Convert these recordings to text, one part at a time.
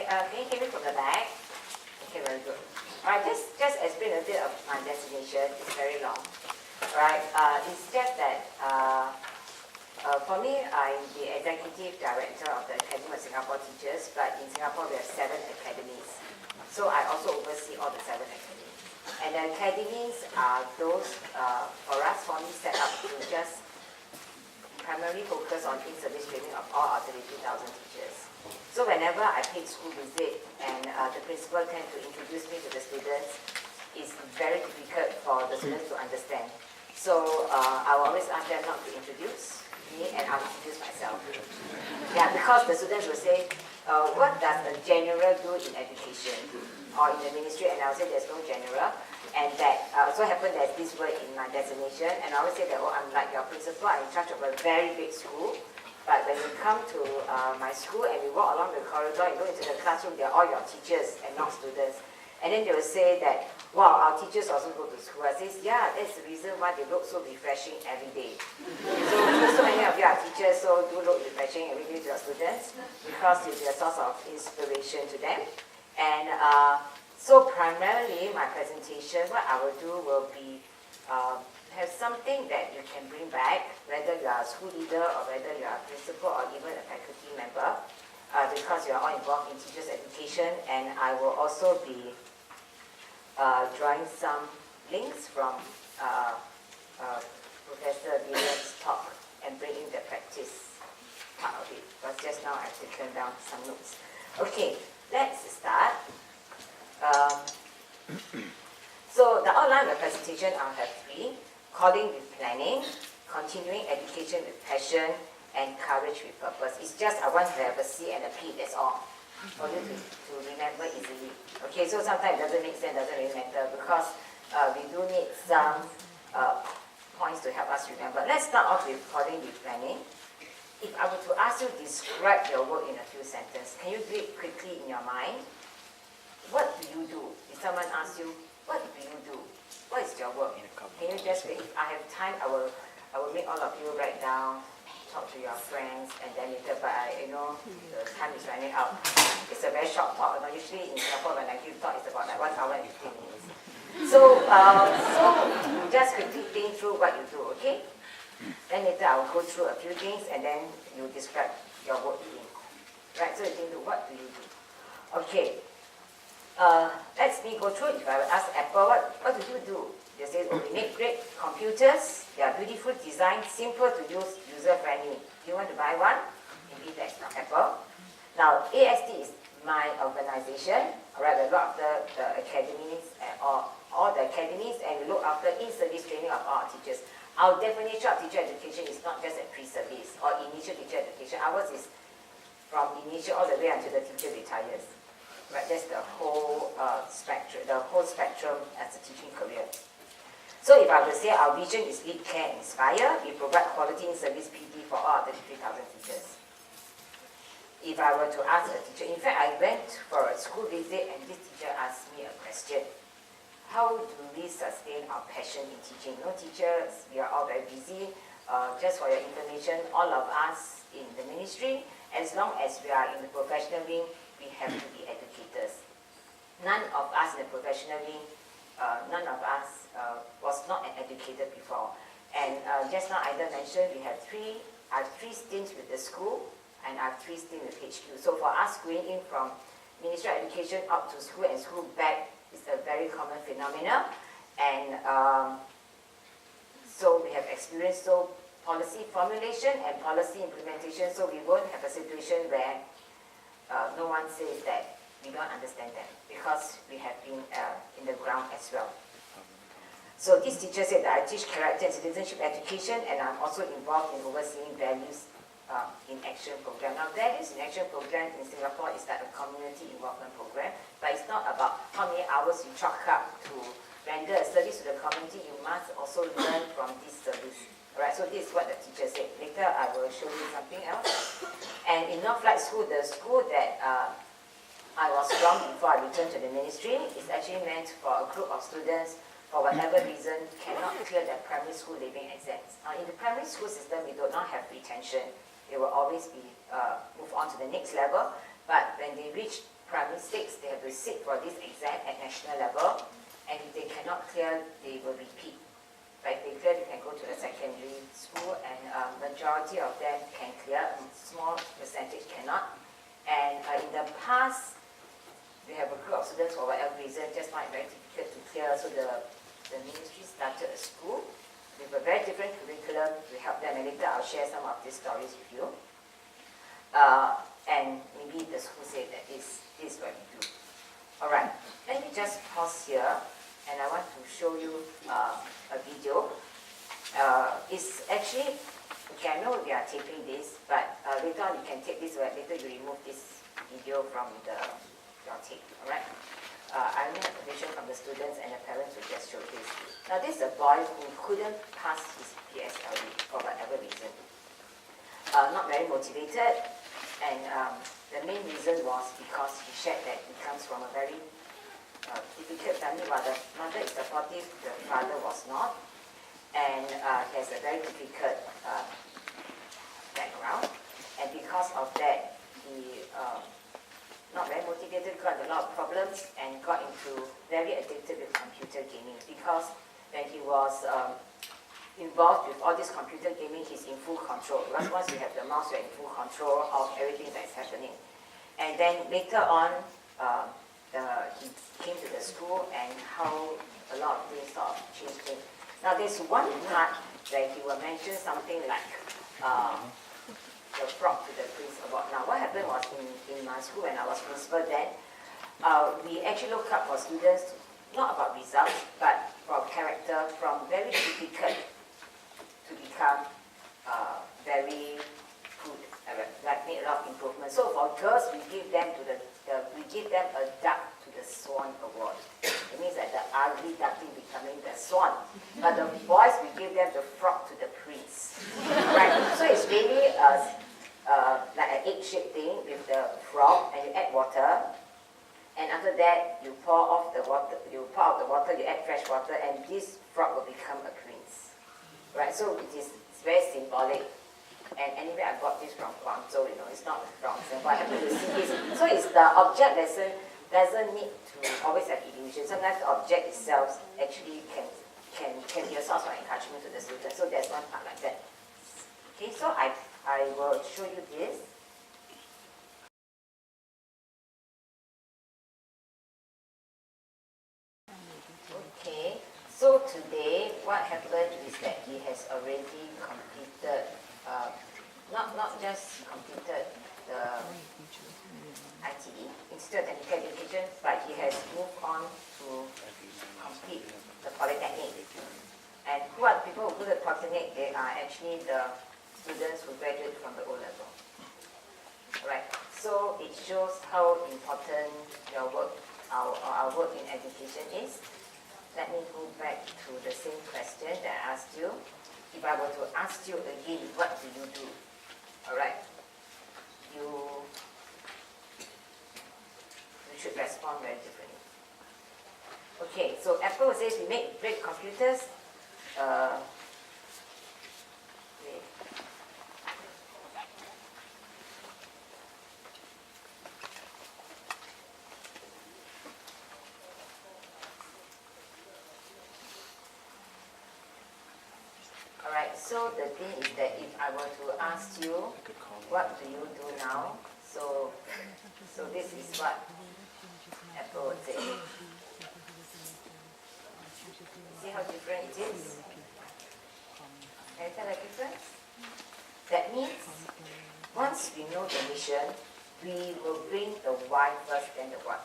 can you hear me from the back? Okay, very good. Alright, just explain a bit of my destination. It's very long. Alright, it's just that for me, I'm the executive director of the Academy of Singapore Teachers, but in Singapore we have 7 academies. So I also oversee all the 7 academies. And the academies are those, for us, formally set up to just primarily focus on in-service training of all our 32,000 teachers. So whenever I paid school visit and the principal tend to introduce me to the students, it's very difficult for the students to understand. So I will always ask them not to introduce me and I'll introduce myself. Yeah, because the students will say, what does a general do in education or in the ministry? And I'll say there's no general. And that so happened there's this word in my designation, and I always say that, oh, I'm like your principal, I'm in charge of a very big school. But when you come to my school and we walk along the corridor and go into the classroom, they're all your teachers and not students. And then they will say that, wow, our teachers also go to school. I say, yeah, that's the reason why they look so refreshing every day. So many of you are teachers, so do look refreshing every day to your students because it's a source of inspiration to them. And so primarily my presentation, what I will do will be have something that you can bring back, whether you are a school leader or whether you are a principal or even a faculty member, because you are all involved in teachers' education. And I will also be drawing some links from Professor Williams' talk and bringing the practice part of it, because just now I've taken down some notes. Okay, let's start. So the outline of the presentation, I'll have 3: calling with planning, continuing education with passion, and courage with purpose. It's just I want to have a C and a P, that's all, for you to remember easily. Okay, so sometimes it doesn't make sense, doesn't really matter, because we do need some points to help us remember. Let's start off with calling with planning. If I were to ask you to describe your work in a few sentences, can you do it quickly in your mind? What do you do? If someone asks you, what do you do? What is your work? Can you just say, if I have time, I will make all of you write down, talk to your friends, and then later, but the time is running out. It's a very short talk. Usually in Singapore, when I give talk, it's about like 1 hour and 15 minutes. So you just quickly think through what you do, okay? Then later I will go through a few things, and then you describe your work in. Right, so you think, what do you do? Okay. Let's me go through. If I would ask Apple, what do you do? They say, oh, we make great computers. They are beautiful design, simple to use, user-friendly. Do you want to buy one? Maybe that's not Apple. Now, AST is my organization. Alright, we look after the academies, all the academies, and we look after in-service training of all our teachers. Our definition of teacher education is not just a pre-service or initial teacher education. Ours is from initial all the way until the teacher retires. Right, that's the whole spectrum as a teaching career. So if I were to say our vision is lead, care, inspire, we provide quality in service PD for all 33,000 teachers. If I were to ask a teacher, in fact I went for a school visit and this teacher asked me a question. How do we sustain our passion in teaching? No teachers, we are all very busy. Just for your information, all of us in the ministry, as long as we are in the professional wing, we have to be educators. None of us in the professional wing, was not an educator before. And just now Ida mentioned we have I have 3 stints with the school and I have 3 stints with HQ. So for us going in from Ministry of Education up to school and school back is a very common phenomenon. And so we have experienced policy formulation and policy implementation, so we won't have a situation where no one says that we don't understand them, because we have been in the ground as well. So this teacher said that I teach character and citizenship education, and I'm also involved in overseeing values in action program. Now, values in action program in Singapore is like a community involvement program, but it's not about how many hours you chalk up to render a service to the community. You must also learn from this service. Alright, so this is what the teacher said. Later I will show you something else. And in Northlight School, the school that I was from before I returned to the ministry, is actually meant for a group of students, for whatever reason, cannot clear their primary school leaving exams. Now, in the primary school system, we do not have retention. They will always be move on to the next level. But when they reach primary 6, they have to sit for this exam at national level, and if they cannot clear, they will repeat. But if they clear, they can go to the secondary school, and majority of them can clear, a small percentage cannot. And in the past, we have a group of students for whatever reason just find it very difficult to clear, so the ministry started a school with a very different curriculum to help them, and later I'll share some of these stories with you. And maybe the school said that this is what we do. Alright, let me just pause here, and I want to show you a video. It's actually, okay, I know we are taping this, but later on you can take this, or later you remove this video from your tape, alright? I need a permission from the students and the parents to just show this. Now this is a boy who couldn't pass his PSLE for whatever reason. Not very motivated, and the main reason was because he shared that he comes from a very difficult family, while the mother is supportive, the father was not, and he has a very difficult background, and because of that, he not very motivated, got a lot of problems, and got into very addicted with computer gaming, because when he was involved with all this computer gaming, he's in full control. Because once you have the mouse, you're in full control of everything that's happening. And then later on, he came to the school, and how a lot of things sort of changed him. Now there's one part where he will mention something like the frog to the prince award. Now what happened was in my school when I was principal then, we actually look up for students, not about results, but from character, from very difficult to become very good, like made a lot of improvements. So for girls, we give them a duck to the swan award. It means that the ugly duckling becoming the swan. But the boys, we give them the frog to the prince. Right? So it's really like an egg-shaped thing with the frog, and you add water. And after that, you pour out the water, you add fresh water, and this frog will become a prince. Right, so it's very symbolic. And anyway, I got this from Guangzhou, it's not from Singapore. I happen to see this. So it's the object lesson doesn't need to always have illusion. Sometimes the object itself actually can be a source of encouragement to the student. So there's one part like that. Okay, so I will show you this. Okay, so today what happened is that he has already completed, not just completed the ITE, Institute of Technical Education, but he has moved on to complete the Polytechnic. And who are the people who do the Polytechnic? They are actually the students who graduate from the O-level. Right, so it shows how important your work, our work in education is. Let me go back to the same question that I asked you. If I were to ask you again, what do you do? Alright, you should respond very differently. Okay, so Apple says we make great computers. Wait. Alright, so the thing is that if I were to ask you, what do you do now? So this is what Apple would say. See how different it is? Can you tell the difference? That means, once we know the mission, we will bring the why first, then the what.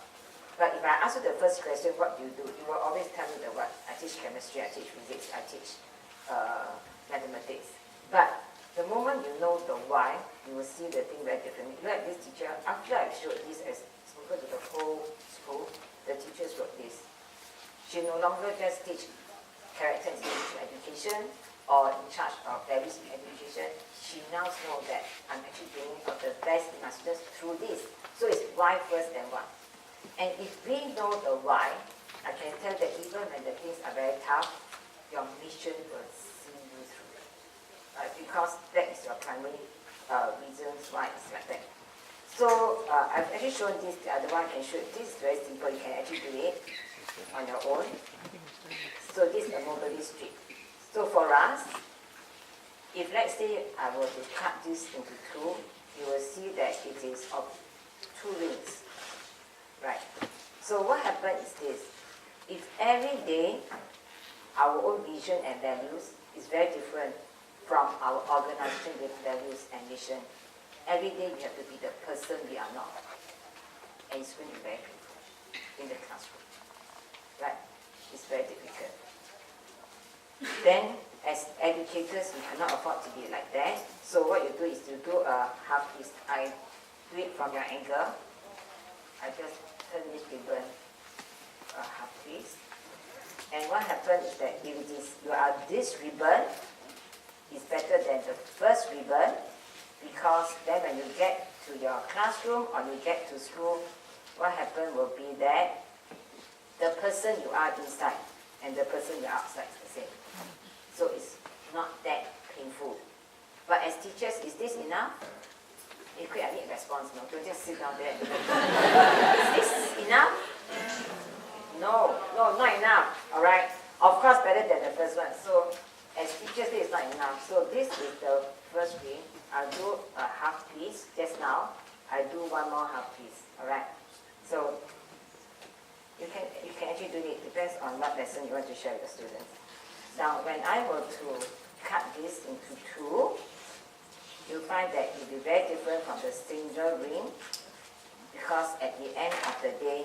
But if I ask you the first question, what do? You will always tell me the what. I teach chemistry, I teach physics, I teach mathematics. But the moment you know the why, you will see the thing very differently. Like this teacher, after I showed this as spoken to the whole school, the teachers wrote this. She no longer just teach character and spiritual education or in charge of values in education. She now knows that I'm actually bringing out the best in my students through this. So it's why first, then what. And if we know the why, I can tell that even when the things are very tough, your mission will see you through. Because that is your primary reasons why it's like that. So I've actually shown this, the other one I can show. This is very simple, you can actually do it on your own. So this is a mobility strip. So for us, if let's say I were to cut this into two, you will see that it is of two rings, right? So what happens is this: if every day our own vision and values is very different from our organization with values and mission, every day we have to be the person we are not, and it's going to be very painful in the classroom, right? It's very difficult. Then, as educators, we cannot afford to be like that. So what you do is you do a half twist. I do it from your angle. I just turn this ribbon a half twist. And what happens is that if it is, you are this ribbon is better than the first ribbon, because then when you get to your classroom or you get to school, what happens will be that the person you are inside and the person you are outside is the same. So it's not that painful. But as teachers, is this enough? Hey, quick, I need a response. No, don't just sit down there. Is this enough? No, not enough. All right. Of course, better than the first one. So as teachers, this is not enough. So this is the first ring. I'll do a half piece just now. I do one more half piece. All right. So you can actually do it. Depends on what lesson you want to share with the students. Now, when I were to cut this into two, you'll find that it will be very different from the single ring, because at the end of the day,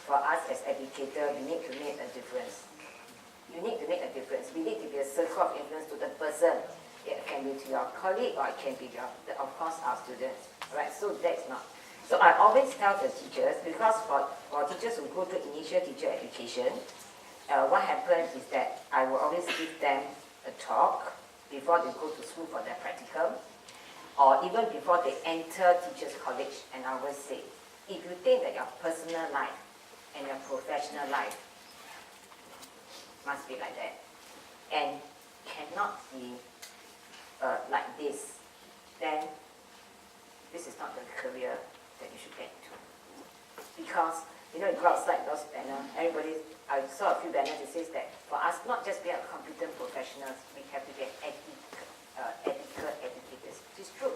for us as educators, we need to make a difference. You need to make a difference. We need to be a circle of influence to the person. It can be to your colleague, or it can be of course, our students. Right? So that's not. So I always tell the teachers, because for teachers who go to initial teacher education, what happens is that I will always give them a talk before they go to school for their practicum, or even before they enter teachers college. And I always say, if you think that your personal life and your professional life must be like that, and cannot be like this, then this is not the career that you should get into. Because, you know, you go outside those banners, I saw a few banners that says that for us, not just be a competent professionals, we have to get ethical educators. It is true.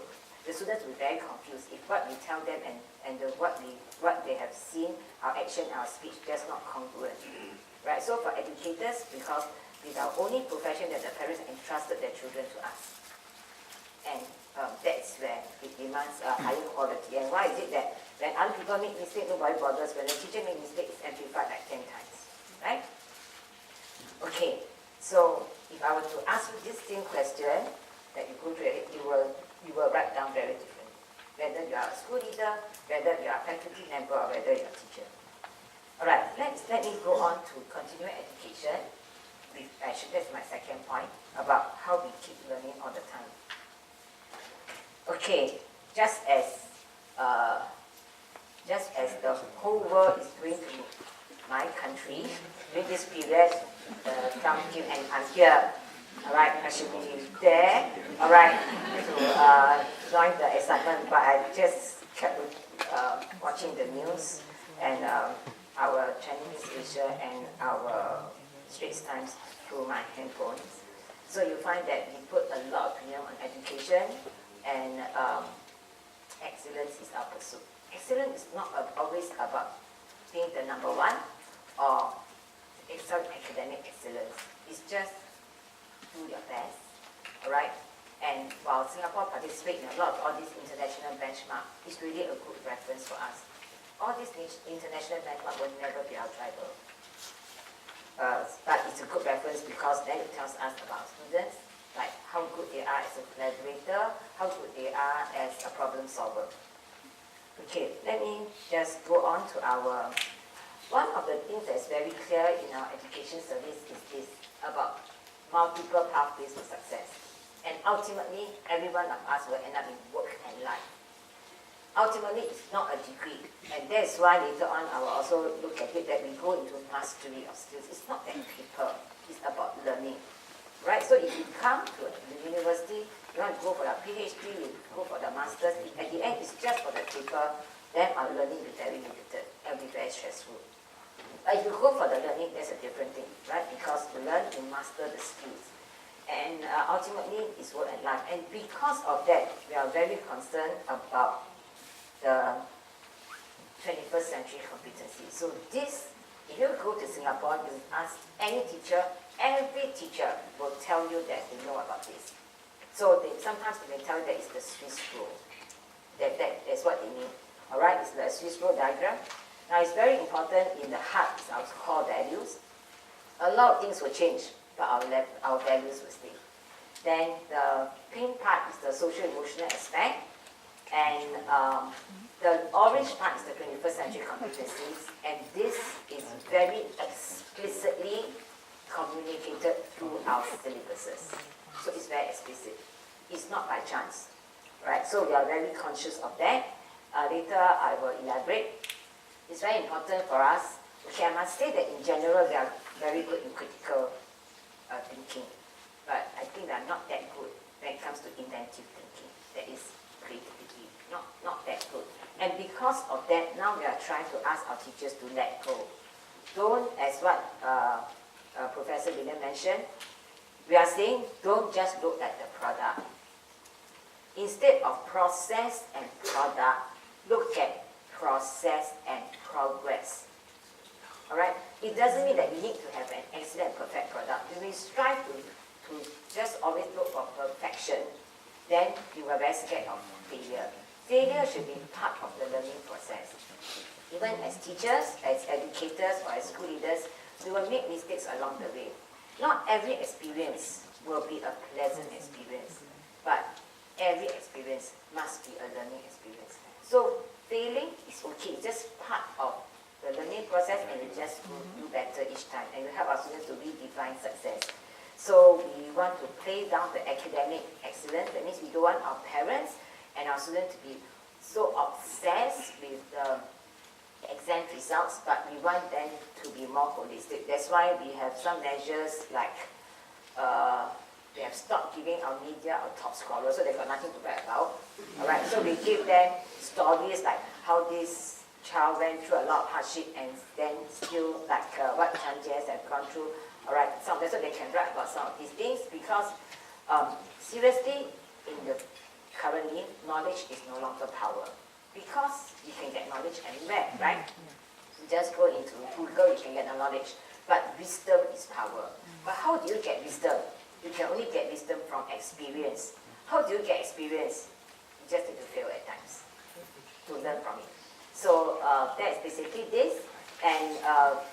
The students will be very confused if what we tell them and what they have seen, our action, our speech, just not congruent. Right? So for educators, because it's our only profession that the parents entrusted their children to us. And that's where it demands a higher quality. And why is it that when other people make mistakes, nobody bothers? When the teacher makes mistakes, it's amplified like 10 times. Right? Okay, so if I were to ask you this same question that you go through it, you will write down very differently. Whether you are a school leader, whether you are a faculty member, or whether you are a teacher. Alright, let me go on to continuing education. That's my second point about how we keep learning all the time. Okay, just as the whole world is going to my country during this period, Trump came and I'm here. All right, I should be there. All right, to join the excitement, but I just kept watching the news and our Chinese Asia and our Straits Times through my handphone. So you find that we put a lot of premium on education, and excellence is our pursuit. Excellence is not always about being the number one or academic excellence. It's just do your best, all right? And while Singapore participates in a lot of all these international benchmarks, it's really a good reference for us. All these international benchmarks will never be our rival. But it's a good reference because then it tells us about students, like how good they are as a collaborator, how good they are as a problem solver. Okay, let me just go on to our, one of the things that's very clear in our education service is this, about multiple pathways to success. And ultimately, every one of us will end up in work and life. Ultimately, it's not a degree. And that's why later on I will also look at it that we go into mastery of skills. It's not that paper, it's about learning. Right? So if you come to the university, You want to go for the PhD, you go for the master's. At the end, it's just for the paper. Then our learning will be very limited and be very stressful. But if you go for the learning, that's a different thing, right? Because to learn, you master the skills. And ultimately, it's work and life. And because of that, we are very concerned about the 21st century competency. So this, if you go to Singapore, you ask any teacher, every teacher will tell you that they know about this. So sometimes they may tell you that it's the Swiss rule. That's what they mean. All right, it's the Swiss rule diagram. Now, it's very important in the heart, is our core values. A lot of things will change, but our values will stay. Then the pink part is the social-emotional aspect, and the orange part is the 21st century competencies, and this is very explicitly communicated through our syllabuses. So it's very explicit. It's not by chance, right? So we are very conscious of that. Later, I will elaborate. It's very important for us. Okay, I must say that in general, we are very good in critical thinking. But I think we are not that good when it comes to inventive thinking. That is creativity. Not that good. And because of that, now we are trying to ask our teachers to let go. Don't, as what Professor William mentioned, we are saying don't just look at the product. Instead of process and product, look at process and progress. All right? It doesn't mean that we need to have an excellent, perfect product. If we strive to just always look for perfection, then you are very scared of failure. Failure should be part of the learning process. Even as teachers, as educators, or as school leaders, we will make mistakes along the way. Not every experience will be a pleasant experience, but every experience must be a learning experience. So failing is okay, it's just part of the learning process, and you just do better each time, and you help our students to redefine success. So we want to play down the academic excellence. That means we don't want our parents and our students to be so obsessed with the exam results, but we want them to be more holistic. That's why we have some measures like we have stopped giving our media our top scorers, so they've got nothing to write about. All right, so we give them stories like how this child went through a lot of hardship and then still like what challenges have gone through. All right, so they can write about some of these things, because seriously, in the currently, knowledge is no longer power, because you can get knowledge anywhere, right? You just go into Google, you can get the knowledge, but wisdom is power. But how do you get wisdom? You can only get wisdom from experience. How do you get experience? You just need to fail at times to learn from it. So that's basically this. And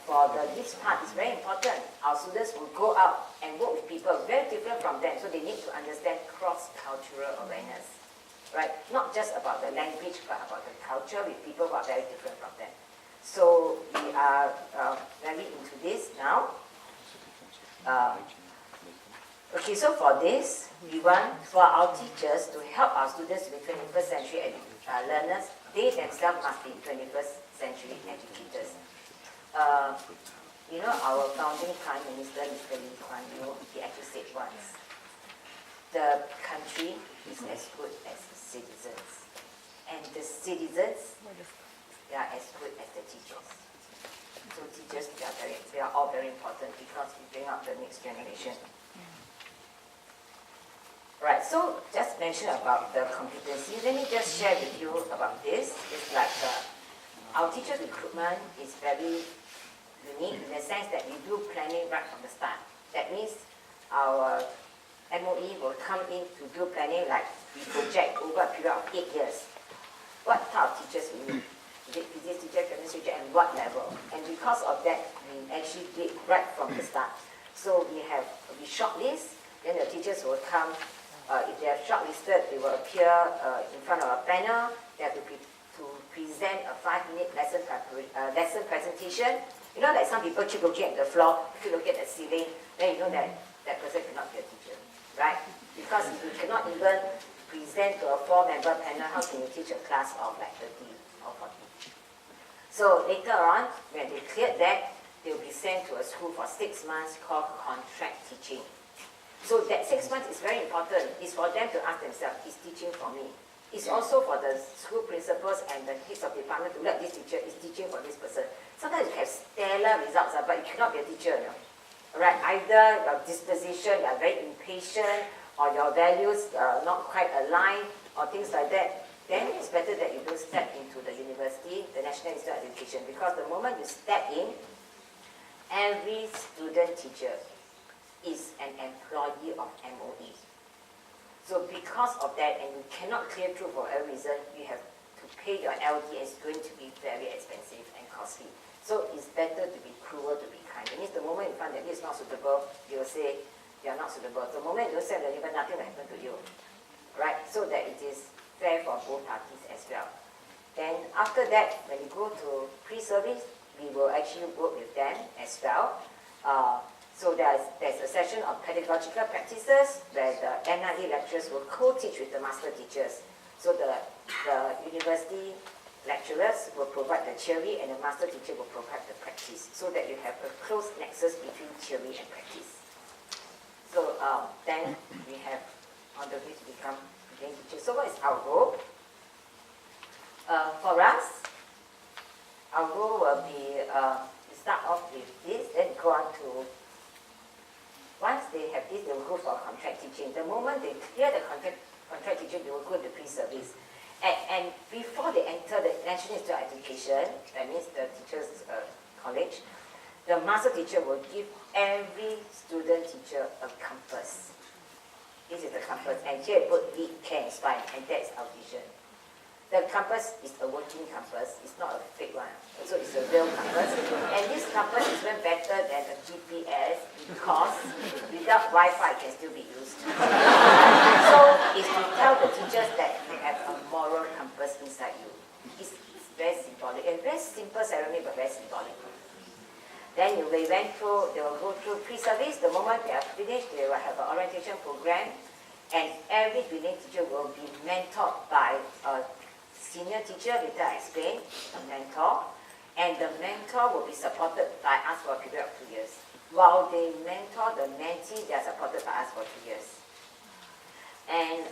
for this part, it's very important. Our students will go out and work with people very different from them, so they need to understand cross-cultural awareness, right? Not just about the language, but about the culture with people who are very different from them. So we are very into this now. Okay, so for this, we want for our teachers to help our students with 21st century learners. They themselves must be 21st century educators. You know, our founding Prime Minister, Mr. Lee Kuan Yew, he actually said once, the country is as good as its citizens. And the citizens, they are as good as the teachers. So teachers, they are all very important, because we bring up the next generation. Right, so just mention about the competency. Let me just share with you about this. It's like our teacher recruitment is very unique in the sense that we do planning right from the start. That means our MOE will come in to do planning, like we project over a period of 8 years. What type of teachers we need? Is it physics teacher, chemistry teacher, and what level? And because of that, we actually did right from the start. So we shortlist, then the teachers will come. If they are shortlisted, they will appear in front of a panel. They have to present a 5-minute lesson presentation. You know, like some people keep looking at the floor, keep looking at the ceiling, then you know that that person cannot be a teacher, right? Because if you cannot even present to a 4-member panel, how can you teach a class of like 30 or 40? So later on, when they cleared that, they will be sent to a school for 6 months called contract teaching. So that 6 months is very important. It's for them to ask themselves, is teaching for me? It's also for the school principals and the heads of department to let this teacher is teaching for this person. Sometimes you have stellar results, but you cannot be a teacher. No? Right? Either your disposition, you are very impatient, or your values are not quite aligned, or things like that. Then it's better that you don't step into the university, the National Institute of Education, because the moment you step in, every student teacher is an employee of MOE. So because of that, and you cannot clear through for a reason, you have to pay your LD, and it's going to be very expensive and costly. So it's better to be cruel to be kind. It means the moment you find that this is not suitable, you will say you are not suitable. The moment you say that even nothing will happen to you, right? So that it is fair for both parties as well. Then after that, when you go to pre-service, we will actually work with them as well. So there's a session of pedagogical practices where the NIE lecturers will co-teach with the master teachers. So the university lecturers will provide the theory and the master teacher will provide the practice, so that you have a close nexus between theory and practice. So then we have on the way to become beginning teachers. So what is our goal? For us, our goal will be to start off with this, then go on to, once they have this, they will go for contract teaching. The moment they clear the contract teaching, they will go to pre-service. And before they enter the National Institute of Education, that means the teacher's college, the master teacher will give every student teacher a compass. This is the compass, and here put lead, care, inspire, and that's our vision. The compass is a working compass, it's not a fake one. So it's a real compass. And this compass is even better than a GPS because without Wi-Fi it can still be used. So it's to tell the teachers that you have a moral compass inside you. It's very symbolic and very simple ceremony but very symbolic. Then they will go through pre-service. The moment they are finished, they will have an orientation program, and every beginning teacher will be mentored by a senior teacher, later I explain, a mentor, and the mentor will be supported by us for a period of 2 years. While they mentor the mentee, they are supported by us for 2 years. And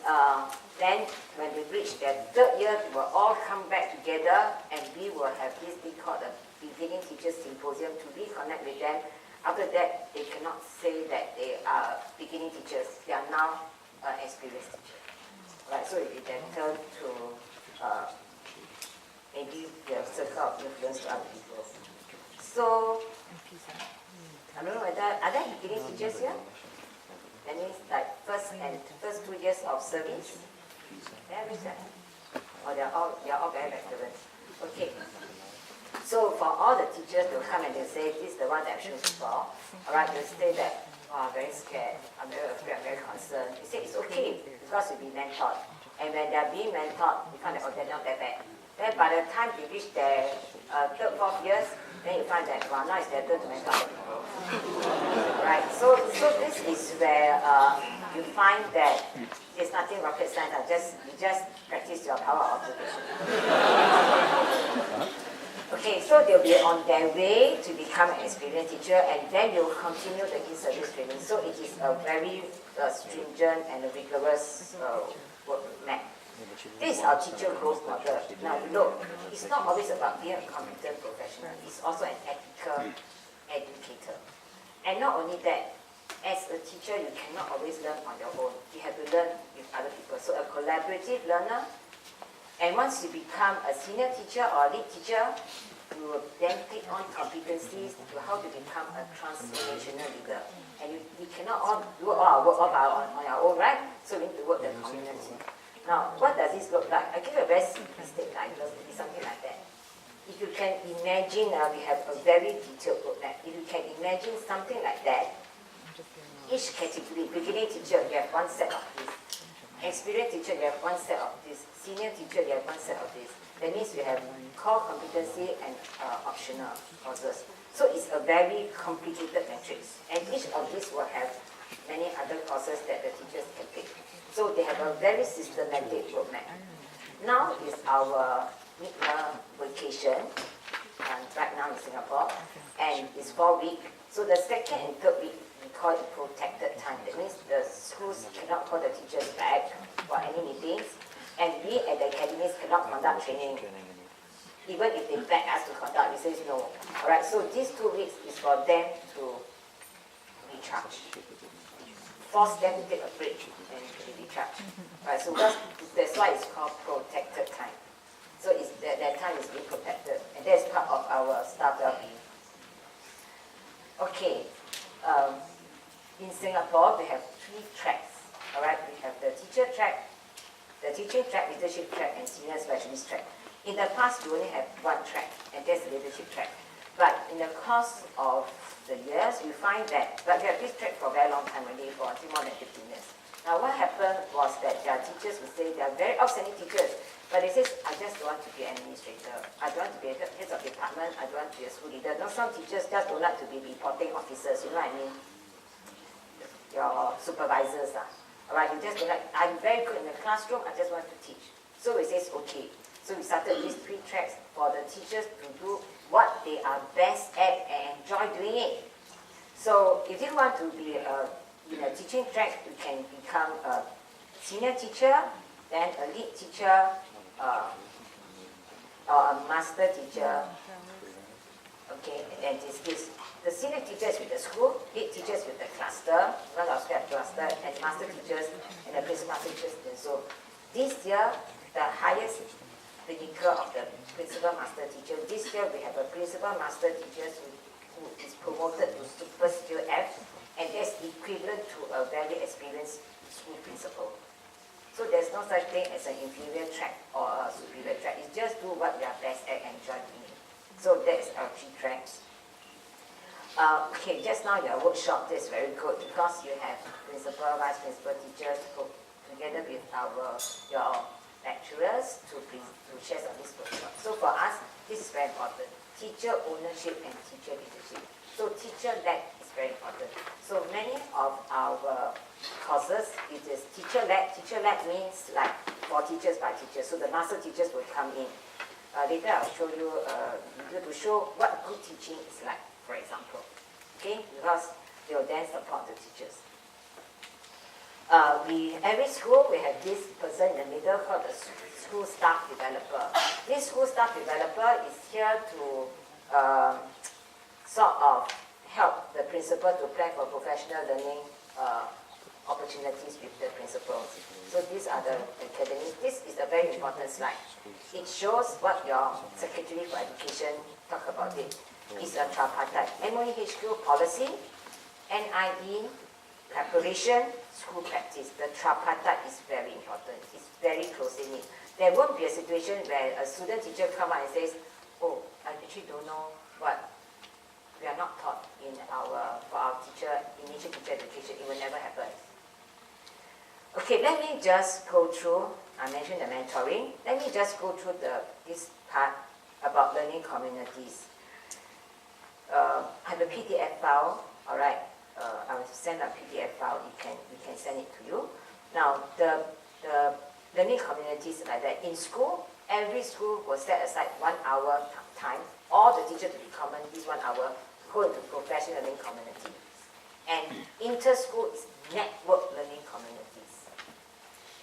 then when we reach their 3rd year, we will all come back together and we will have this thing called the Beginning Teachers Symposium to reconnect with them. After that, they cannot say that they are beginning teachers. They are now experienced teachers. Right, so it then turn to maybe the circle of influence to other people. So, I don't know whether, are there beginning teachers here? That means like first 2 years of service? Yeah, is that? Or they are all very veterans. Okay. So for all the teachers, they'll come and they'll say, this is the one that I've chosen for. Alright, they'll say that, oh, I'm very scared, I'm very afraid, I'm very concerned. You say it's okay, because you'll be mentored. And when they're being mentored, you find that, oh, they're not that bad. Then by the time they reach their 3rd, 4th years, then you find that, well, now it's their turn to mentor other people. Right, so this is where you find that it's nothing rocket science, you just practice your power of observation. Okay, so they'll be on their way to become an experienced teacher, and then you'll continue the in-service training. So it is a very stringent and a rigorous work map. This is our teacher growth model. Now look, it's not always about being a competent professional, it's also an ethical educator. And not only that, as a teacher, you cannot always learn on your own. You have to learn with other people. So a collaborative learner. And once you become a senior teacher or a lead teacher, you will then take on competencies to how to become a transformational leader. And we cannot all do all our work on our own, right? So we need to work the community. Now, what does this look like? I give you a very simplistic idea. It is something like that. If you can imagine, we have a very detailed roadmap. If you can imagine something like that, each category, beginning teacher, you have one set of this. Experienced teacher, you have one set of this. Senior teacher, you have one set of this. That means you have core competency and optional courses. So it's a very complicated matrix. And each of these will have many other courses that the teachers can take. So they have a very systematic roadmap. Now is our midterm vacation, right now in Singapore, and it's 4 weeks. So the 2nd and 3rd week, we call it protected time. That means the schools cannot call the teachers back for any meetings, and we at the academies cannot conduct training. Even if they beg us to conduct, we say no. Alright, so these 2 weeks is for them to recharge. Force them to take a break and to recharge. Right, so that's why it's called protected time. So it's, that time is being protected, and that's part of our staff well-being. Okay, in Singapore, we have 3 tracks. Alright, we have the teacher track, the teaching track, leadership track, and senior specialist track. In the past, we only have 1 track, and that's the leadership track. But in the course of the years, we find that, but we have this track for a very long time already, for I think more than 15 years. Now what happened was that their teachers would say, they are very outstanding teachers, but they say, I just don't want to be an administrator. I don't want to be a head of department. I don't want to be a school leader. Now some teachers just don't like to be reporting officers, you know what I mean? Your supervisors. Alright, you just don't like, I'm very good in the classroom, I just want to teach. So we say, okay. So we started these 3 tracks for the teachers to do what they are best at and enjoy doing it. So if you want to be in a teaching track, you can become a senior teacher, then a lead teacher, or a master teacher. Okay, and this the senior teachers with the school, lead teachers with the cluster, one of that cluster, and master teachers and the principal master teachers. And so this year, the highest pinnacle of the principal master teacher. This year we have a principal master teacher who is promoted to super skill F, and that's equivalent to a very experienced school principal. So there's no such thing as an inferior track or a superior track. It's just do what we are best at and enjoy doing. So that's our 3 tracks. Okay, just now your workshop is very good because you have principal, vice principal teachers together with your lecturers to share some of this workshop. So for us, this is very important. Teacher ownership and teacher leadership. So teacher-led is very important. So many of our courses, it is teacher-led. Teacher-led means like for teachers by teachers. So the master teachers will come in. Later I'll show you a video to show what good teaching is like, for example. Okay, because they will then support the teachers. Every school, we have this person in the middle called the school staff developer. This school staff developer is here to sort of help the principal to plan for professional learning opportunities with the principals. So these are the academies. This is a very important slide. It shows what your Secretary for Education talk about it. It's a tripartite. MOE HQ policy, NIE, preparation, school practice. The tripartite is very important. It's very closely knit. There won't be a situation where a student teacher come out and says, oh, I actually don't know what we are not taught for our initial teacher education. It will never happen. Okay, let me just go through, I mentioned the mentoring. Let me just go through this part about learning communities. I have a PDF file, all right. I will send a PDF file, we can send it to you. Now, the learning communities like that. In school, every school will set aside 1 hour time. All the teachers to be common this 1 hour, go into professional learning community. And inter-school is network learning communities.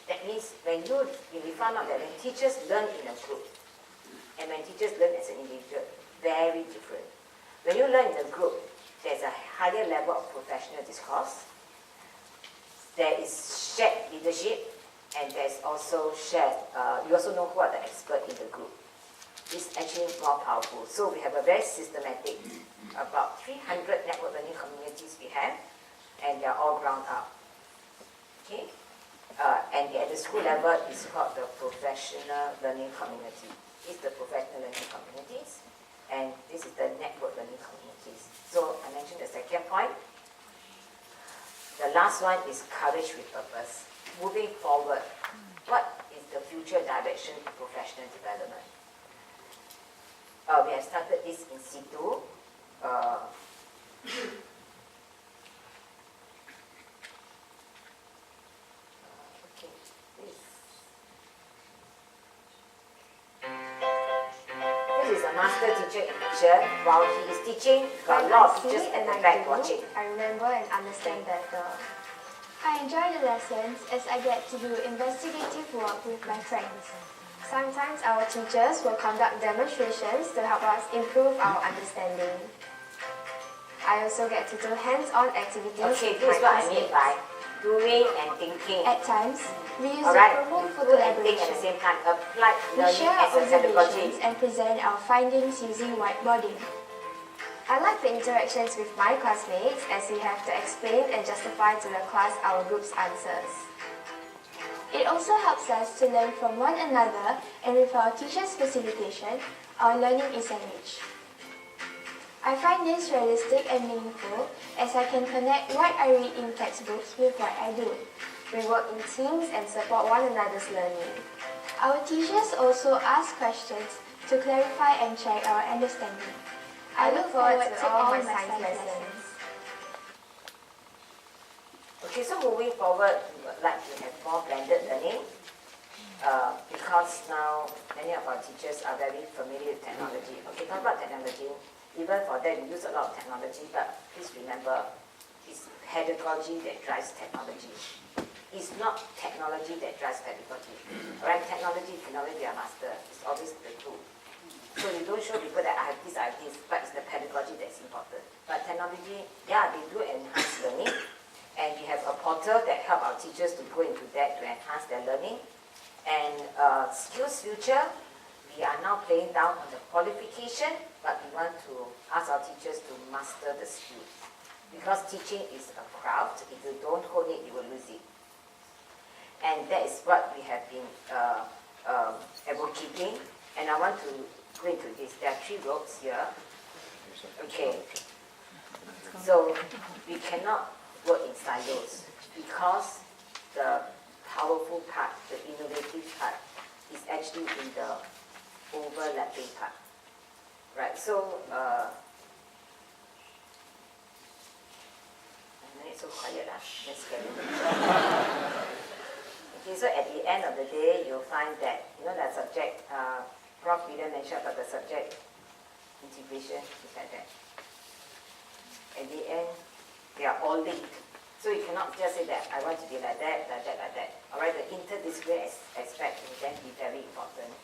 That means when we found out that when teachers learn in a group, and when teachers learn as an individual, very different. When you learn in a group, there's a higher level of professional discourse. There is shared leadership, and there's also shared, you also know who are the experts in the group. It's actually more powerful. So we have a very systematic, about 300 network learning communities we have, and they're all ground up. Okay? And at the school level, it's called the professional learning community. It's the professional learning communities, and this is the network learning communities. So I mentioned the second point. The last one is courage with purpose. Moving forward, what is the future direction in professional development? We have started this in situ. who is a master teacher in action, while he is teaching, got a lot of teachers at the back watching. I remember and understand better. I enjoy the lessons as I get to do investigative work with my friends. Sometimes our teachers will conduct demonstrations to help us improve our understanding. I also get to do hands-on activities Okay, with this is my what I mean by doing and thinking. At times, we use Alright, the promo for do and think at collaboration. the same time. Applied We learning share our as a pedagogy. observations and present our findings using whiteboarding. I like the interactions with my classmates as we have to explain and justify to the class our group's answers. It also helps us to learn from one another, and with our teacher's facilitation, our learning is enriched. I find this realistic and meaningful as I can connect what I read in textbooks with what I do. We work in teams and support one another's learning. Our teachers also ask questions to clarify and check our understanding. I look forward to all my science lessons. Okay, so moving forward, we would like to have more blended learning because now many of our teachers are very familiar with technology. Okay, talk about technology. Even for them, we use a lot of technology, but please remember, it's pedagogy that drives technology. It's not technology that drives pedagogy. Alright, technology cannot be a master. It's always the tool. So you don't show people that I have this, but it's the pedagogy that's important. But technology, yeah, they do enhance learning. And we have a portal that help our teachers to go into that to enhance their learning. And Skills Future, we are now playing down on the qualification, but we want to ask our teachers to master the skills. Because teaching is a craft, if you don't hold it, you will lose it. And that is what we have been advocating. And I want to go into this. There are 3 ropes here. Okay. So we cannot work in silos because the powerful part, the innovative part, is actually in the overlapping part. Right, so it's so quiet, that's scary. Okay, so at the end of the day, you'll find that, that subject, Prof. William mentioned about the subject integration, is like that. At the end, they are all linked. So you cannot just say that I want to be like that, like that, like that. Alright, the interdisciplinary aspect will then be very important.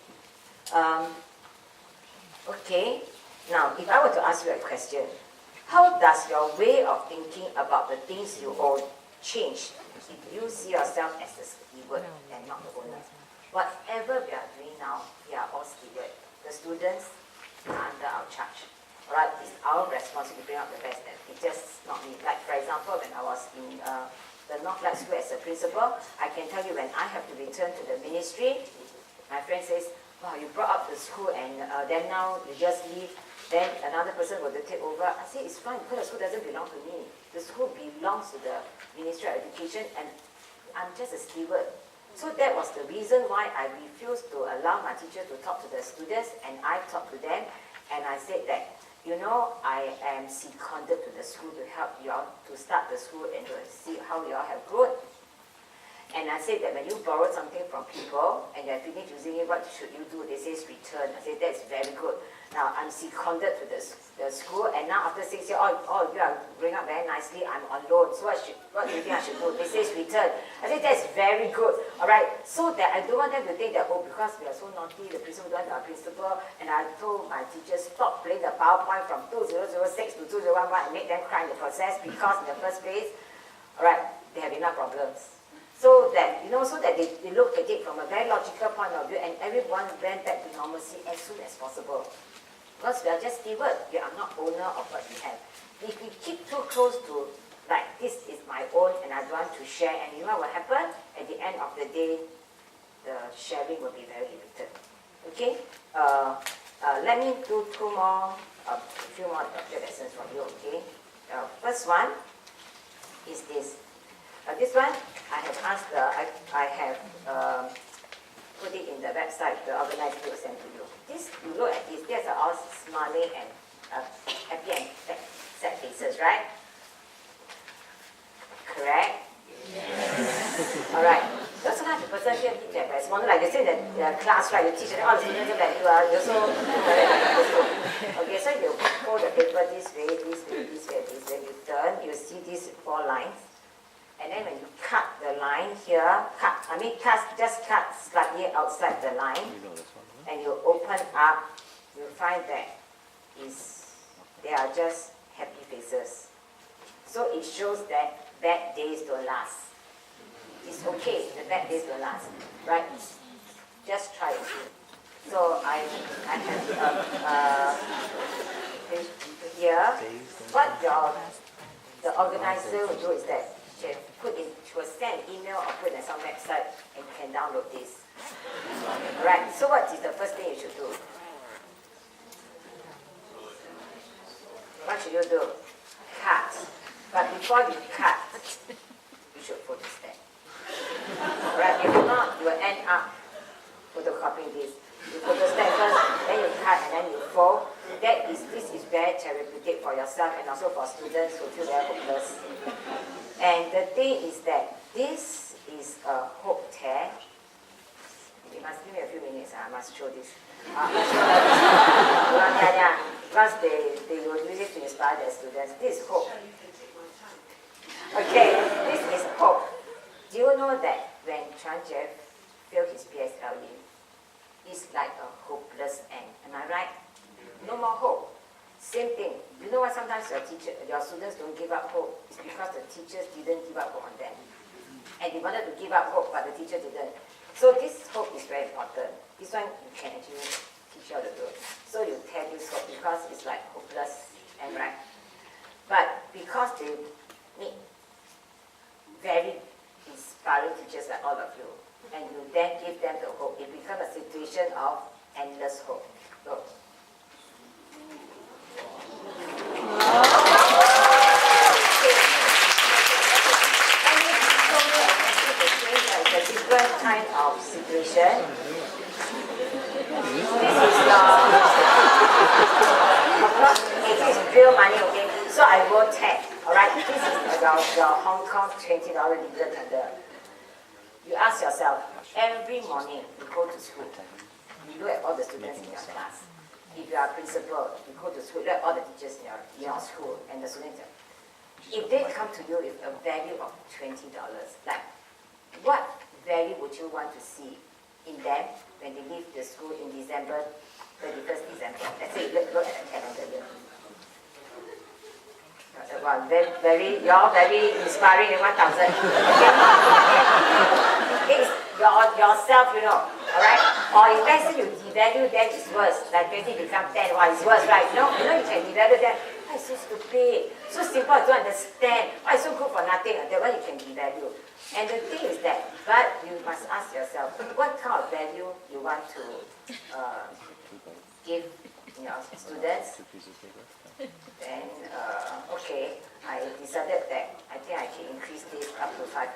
Okay, now if I were to ask you a question, how does your way of thinking about the things you own change if you see yourself as the steward and not the owner? Whatever we are doing now, we are all steward. The students are under our charge. Alright, it's our responsibility to bring out the best that teachers, not me. Like for example, when I was in the Northlight School as a principal, I can tell you when I have to return to the ministry, my friend says, wow, you brought up the school and then now you just leave, then another person will take over. I say, it's fine because the school doesn't belong to me. The school belongs to the Ministry of Education and I'm just a steward. So that was the reason why I refused to allow my teacher to talk to the students and I talked to them and I said that, I am seconded to the school to help you all to start the school and to see how you all have grown. And I said that when you borrow something from people and you're finished using it, what should you do? They say return. I said that's very good. Now I'm seconded to the school and now after 6 years, you are growing up very nicely, I'm on loan. So what do you think I should do? They say return. I said that's very good. Alright, so that I don't want them to think that, because we are so naughty, the principal don't our principal, and I told my teachers stop playing the PowerPoint from 2006 to 2011 and make them cry in the process because in the first place, alright, they have enough problems. So that, they look at it from a very logical point of view and everyone went back to normalcy as soon as possible. Because we are just stewards, we are not owner of what we have. If we keep too close to, like, this is my own and I don't want to share, and you know what will happen? At the end of the day, the sharing will be very limited. Okay? Let me do a few more object lessons from you, okay? First one is this. This one, I have asked, I have put it in the website, the organizer will send to you. This, you look at this, these are all smiling and happy and sad faces, right? Correct? Yes. Alright. So sometimes the person here think that, very small. Like you say in the class, right, you teach all the students like you are, you're so very okay, so you fold the paper this way, this way, this way, this way, you turn, you see these 4 lines. And then when you cut the line here, just cut slightly outside the line, and you open up, you find that they are just happy faces. So it shows that bad days don't last. It's okay, the bad days don't last, right? Just try it. So I have here, what the organizer will do is that she will send an email or put it on some website and you can download this. Right, so what is the first thing you should do? What should you do? Cut. But before you cut, you should photostat. Right, if not, you will end up photocopying this. You photostat first, then you cut and then you fold. This is very therapeutic for yourself and also for students who feel very hopeless. And the thing is that this is a hope tear. You must give me a few minutes, I must show this. Because they will use it to inspire their students. This is hope. Okay, this is hope. Do you know that when Jeff failed his PSLE, it's like a hopeless end. Am I right? No more hope. Same thing. You know what? Sometimes your students don't give up hope. It's because the teachers didn't give up hope on them. And they wanted to give up hope, but the teacher didn't. So this hope is very important. This one you can actually teach you how to do it. So you tell this hope because it's like hopeless and right. But because they need very inspiring teachers like all of you, and you then give them the hope, it becomes a situation of endless hope. So, it's a different kind of situation. This is it is real money, okay? So I wrote 10, alright? This is your Hong Kong $20 dividend tender. You ask yourself, every morning you go to school, you look at all the students in your class. If you are a principal, you go to school, look at all the teachers in your school and the students. If they come to you with a value of $20, like what value would you want to see in them when they leave the school in December, 31st December? Let's say look at the calendar here. Well, you're very inspiring in 1,000. It's yourself, you know, alright? Or if let's say you devalue them, it's worse. Like 20 become 10, well, it's worse, right? No, you know you can devalue them. Oh, it's so stupid, so simple, I don't understand. Oh, it's so good for nothing. That one you can devalue. And the thing is that, but you must ask yourself, what kind of value you want to give your students? Then, okay, I decided that I think I can increase this up to 500.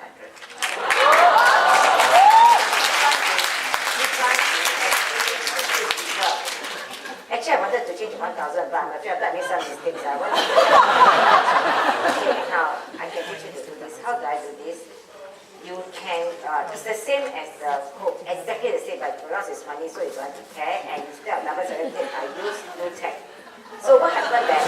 Actually, I wanted to change to 1,000, but I'm afraid I made some mistakes. Okay, now I can teach you to do this. How do I do this? You can, it's the same as the hook, exactly the same, but because it's money, so it's 1 to 10, and instead of number 17, I use blue tag. So what happened then?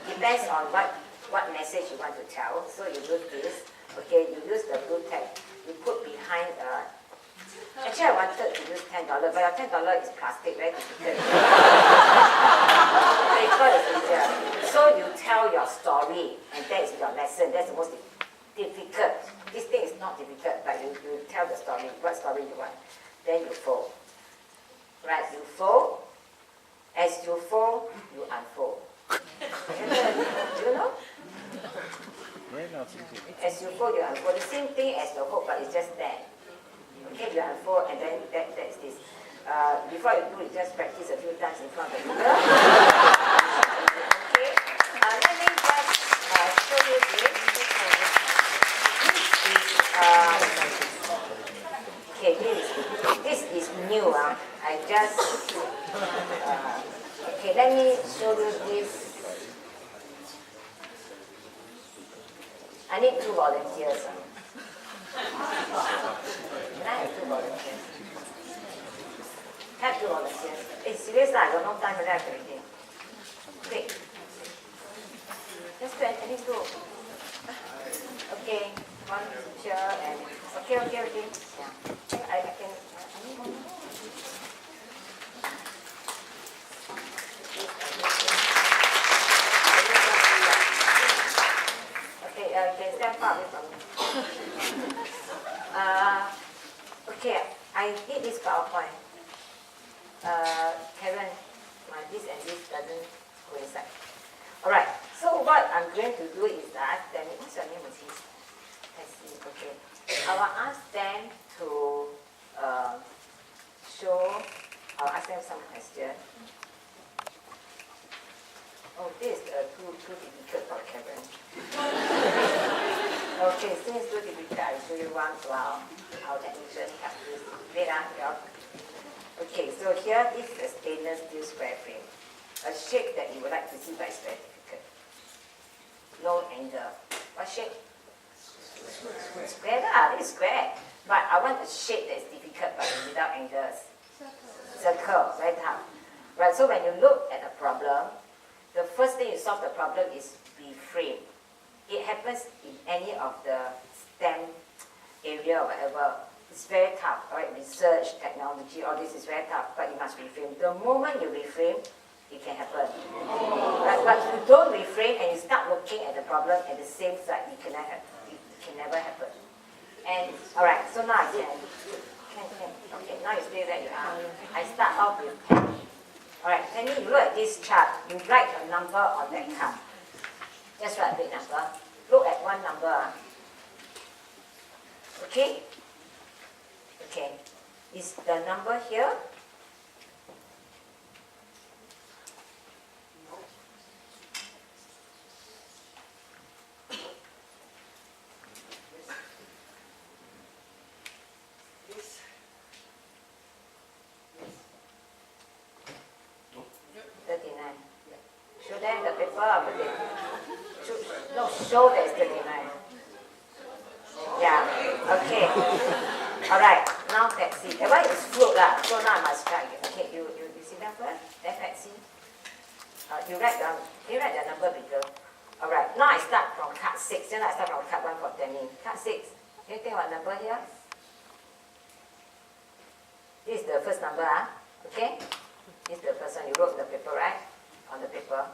Depends on what message you want to tell. So you do this. Okay, you use the blue tag. You put behind. Actually, I wanted to use $10, but your $10 is plastic, very difficult. Paper is easier. So you tell your story, and that is your lesson. That's the most difficult. This thing is not difficult, but you tell the story. What story you want? Then you fold. Right, you fold. As you fold, you unfold. Do you know? As you fold, you unfold. The same thing as the hook, but it's just there. Okay, you unfold, and then that's this. Before you do it, just practice a few times in front of the mirror. Okay, let me just show you this. This is new. I just, okay, let me show you this. I need 2 volunteers. few volunteers. Hey, serious lah, I got no time for that already. Quick. Let's do any group. Okay, one teacher and okay. Yeah. I can. Okay, can stand far away from me. Okay, I did this PowerPoint. Karen, this and this doesn't coincide. Alright, so what I'm going to do is that, what's your name, please? Let's see, okay. I will ask them to I'll ask them some questions. Oh, this is too difficult for Karen. Okay, since too difficult, I'll show you one while our technician help this. Wait, okay, so here this is a stainless steel square frame. A shape that you would like to see, but it's very difficult. No angle. What shape? Square lah, this is square. But I want a shape that is difficult but without angles. Circle, very tough. Right, so when you look at a problem, the first thing you solve the problem is reframe. It happens in any of the STEM area or whatever. It's very tough, right? Research, technology, all this is very tough, but you must reframe. The moment you reframe, it can happen. Right? But if you don't reframe and you start looking at the problem at the same side, it can never happen. And alright, so now I can. Okay, now you stay where you are. I start off with pen. Alright, Penny, you look at this chart. You write a number on that card. Just write a big number. Look at one number. Okay? Okay. Is the number here? Show that it's 39. Yeah, okay. Alright, now taxi. That one is float lah, so now I must try again. Okay, you see that first? Then taxi. You write the number bigger. Alright, now I start from card 6. Then I start from card 1 for Danny. Card 6. Can you think what number here? This is the first number, okay? This is the first one. You wrote in the paper, right? On the paper.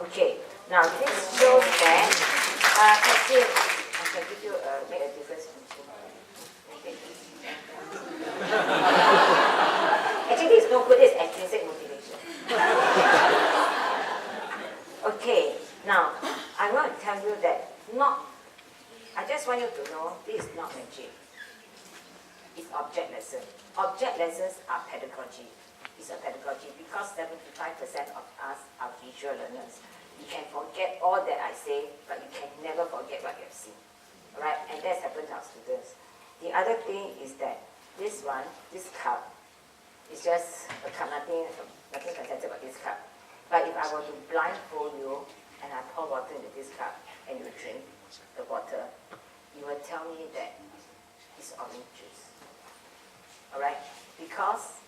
Okay, now this shows that I can give you make a difference. Actually, it's no good. It's extrinsic motivation. Okay, now I want to tell you that I just want you to know this is not magic. It's object lesson. Object lessons are pedagogy. It's a pedagogy because 75% of us are visual learners. You can forget all that I say, but you can never forget what you have seen. Right? And that's happened to our students. The other thing is that this cup, is just a cup, nothing fantastic about this cup. But if I were to blindfold you and I pour water into this cup and you drink the water, you will tell me that it's orange juice. Alright? Because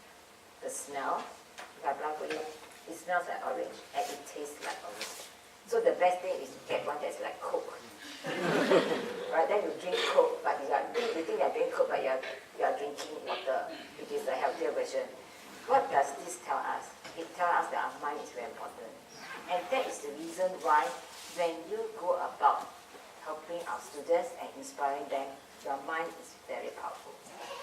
the smell, if I blindfold you, it smells like orange and it tastes like orange. So the best thing is to get one that's like Coke. Right? Then you drink Coke, but you think you're drinking Coke, but you're drinking water, which is the healthier version. What does this tell us? It tells us that our mind is very important. And that is the reason why when you go about helping our students and inspiring them, your mind is very powerful.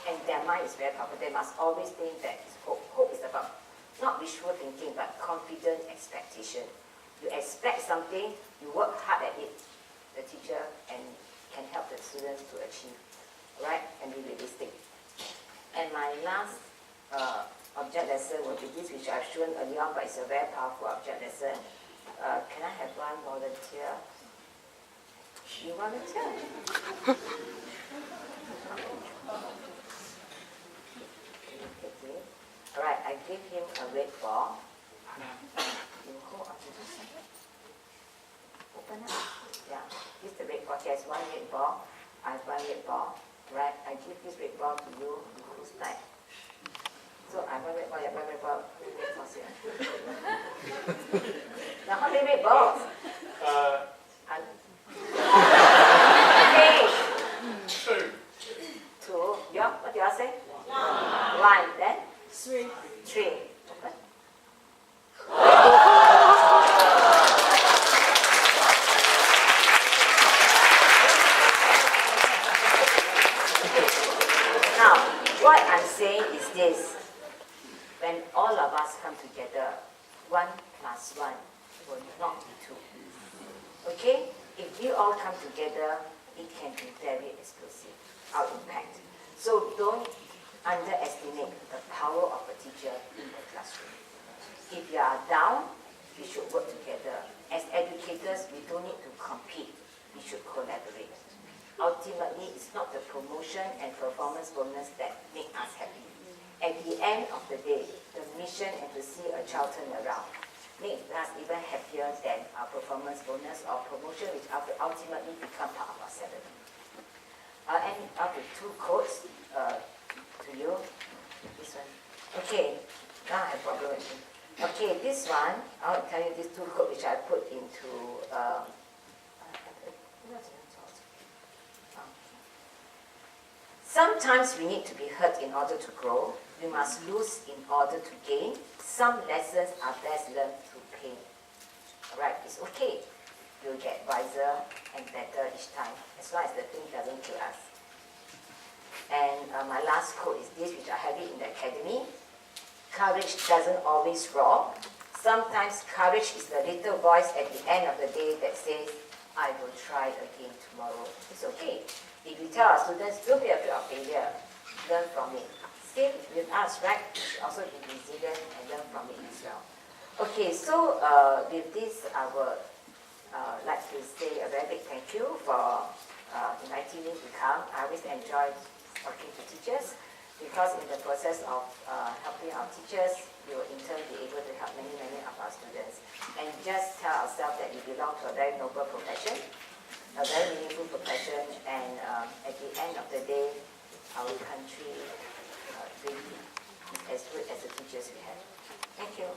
And their mind is very powerful. They must always think that hope. Hope is about not wishful thinking, but confident expectation. You expect something, you work hard at it, the teacher, and can help the students to achieve, right? And be realistic. And my last object lesson will be this, which I've shown earlier on, but it's a very powerful object lesson. Can I have one volunteer? You volunteer? give him a red ball. You hold on to this side. Open up. Yeah, this is the red ball. He has one red ball. I have one red ball. Right, I give this red ball to you. Who's back? So I have one red ball. You have one red ball. Red balls here. Now how many red balls? Two. Two. Yeah, what do you all say? One. Then? Three. Three. Open. Now, what I'm saying is this. When all of us come together, 1 plus 1 will not be 2. Okay? If we all come together, it can be very explosive, our impact. So don't underestimate the power of a teacher in the classroom. If you are down, we should work together. As educators, we don't need to compete. We should collaborate. Ultimately, it's not the promotion and performance bonus that make us happy. At the end of the day, the mission and to see a child turn around makes us even happier than our performance bonus or promotion, which ultimately become part of our salary. And up with 2 quotes to you. This one. Okay, now I have a problem with you. Okay, this one, I'll tell you these 2 quotes which I put into sometimes we need to be hurt in order to grow. We must lose in order to gain. Some lessons are best learned through pain. Alright, it's okay. You'll get wiser and better each time, as long as the thing doesn't kill us. And my last quote is this, which I have it in the academy. Courage doesn't always roar. Sometimes courage is the little voice at the end of the day that says, I will try again tomorrow. It's okay. If we tell our students, don't be afraid of failure, learn from it. Same with us, right? We should also be resilient and learn from it as well. Okay, so with this, I would like to say a very big thank you for inviting me to come. I always enjoy talking to teachers because in the process of helping our teachers, we will in turn be able to help many, many of our students. And just tell ourselves that we belong to a very noble profession, a very meaningful profession, and at the end of the day, our country really is as good as the teachers we have. Thank you.